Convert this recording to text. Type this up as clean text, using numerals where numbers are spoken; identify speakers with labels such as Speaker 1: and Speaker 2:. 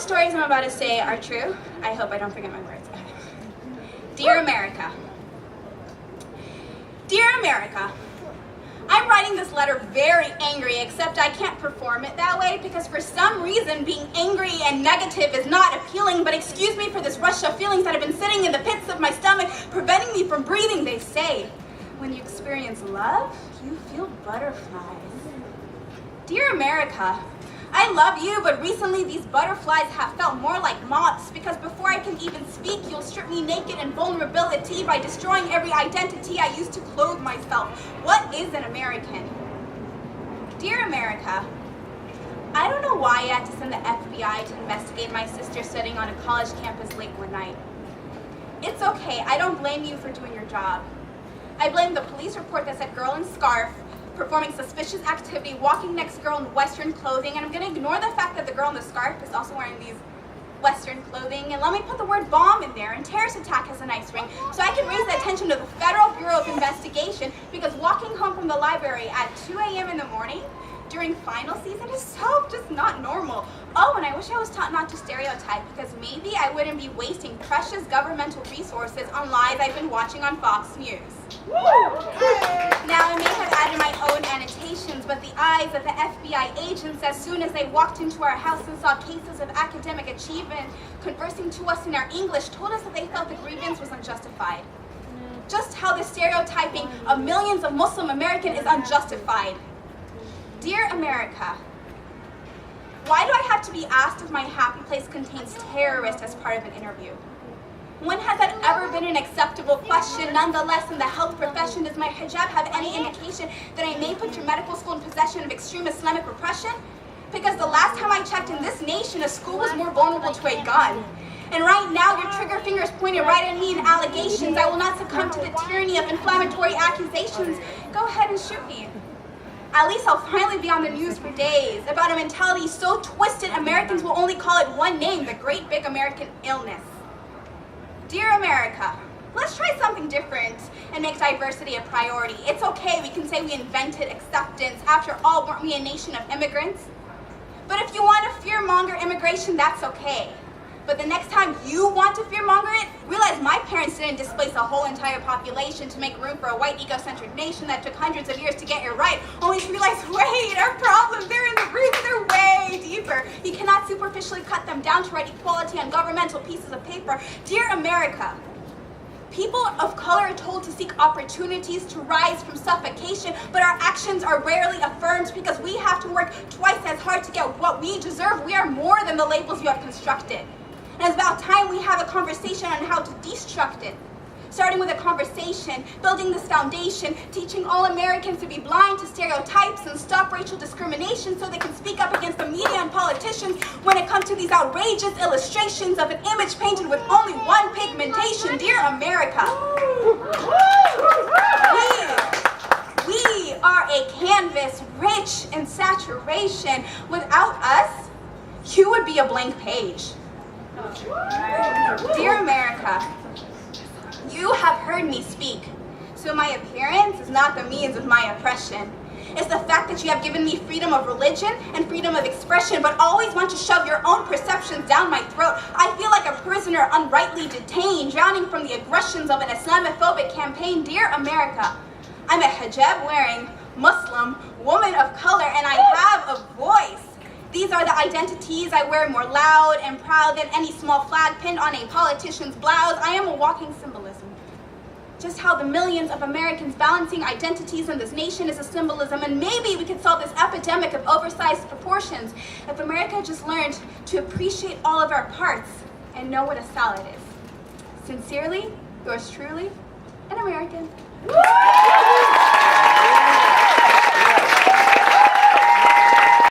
Speaker 1: stories I'm about to say are true. I hope I don't forget my words. Dear America. Dear America, I'm writing this letter very angry, except I can't perform it that way because for some reason being angry and negative is not appealing, but excuse me for this rush of feelings that have been sitting in the pits of my stomach, preventing me from breathing. They say, when you experience love, you feel butterflies. Dear America, I love you, but recently these butterflies have felt more like moths because before I can even speak, you'll strip me naked in vulnerability by destroying every identity I used to clothe myself. What is an American? Dear America, I don't know why I had to send the FBI to investigate my sister studying on a college campus late one night. It's okay, I don't blame you for doing your job. I blame the police report that said girl in scarf, performing suspicious activity, walking next girl in Western clothing, and I'm going to ignore the fact that the girl in the scarf is also wearing these Western clothing, and let me put the word bomb in there, and terrorist attack has a nice ring, so I can raise the attention to the Federal Bureau of Investigation, because walking home from the library at 2 a.m. in the morning during final season is so just not normal. Oh, and I wish I was taught not to stereotype, because maybe I wouldn't be wasting precious governmental resources on lies I've been watching on Fox News. Now, I may have added my own annotations, but the eyes of the FBI agents, as soon as they walked into our house and saw cases of academic achievement conversing to us in our English, told us that they felt the grievance was unjustified. Just how the stereotyping of millions of Muslim Americans is unjustified. Dear America, why do I have to be asked if my happy place contains terrorists as part of an interview? When has that ever been an acceptable question? Nonetheless, in the health profession, does my hijab have any indication that I may put your medical school in possession of extreme Islamic repression? Because the last time I checked in this nation, a school was more vulnerable to a gun. And right now, your trigger finger is pointed right at me in allegations. I will not succumb to the tyranny of inflammatory accusations. Go ahead and shoot me. At least I'll finally be on the news for days about a mentality so twisted Americans will only call it one name, the great big American illness. Dear America, let's try something different and make diversity a priority. It's okay, we can say we invented acceptance. After all, weren't we a nation of immigrants? But if you want to fearmonger immigration, that's okay. But the next time you want to fearmonger it, realize my parents didn't displace a whole entire population to make room for a white egocentric nation that took hundreds of years to get it right, only to realize, wait, our problems, they're in the roots, they're way deeper. You cannot superficially cut them down to write equality on governmental pieces of paper. Dear America, people of color are told to seek opportunities to rise from suffocation, but our actions are rarely affirmed because we have to work twice as hard to get what we deserve. We are more than the labels you have constructed. And it's about time we have a conversation on how to destruct it. Starting with a conversation, building this foundation, teaching all Americans to be blind to stereotypes and stop racial discrimination so they can speak up against the media and politicians when it comes to these outrageous illustrations of an image painted with only one pigmentation. Dear America, we are a canvas rich in saturation. Without us, you would be a blank page. Dear America, you have heard me speak, so my appearance is not the means of my oppression. It's the fact that you have given me freedom of religion and freedom of expression, but always want to shove your own perceptions down my throat. I feel like a prisoner unrightly detained, drowning from the aggressions of an Islamophobic campaign. Dear America, I'm a hijab-wearing Muslim woman of color, and I have a voice. These are the identities I wear more loud and proud than any small flag pinned on a politician's blouse. I am a walking symbolism. Just how the millions of Americans balancing identities in this nation is a symbolism, and maybe we could solve this epidemic of oversized proportions if America just learned to appreciate all of our parts and know what a salad is. Sincerely, yours truly, an American.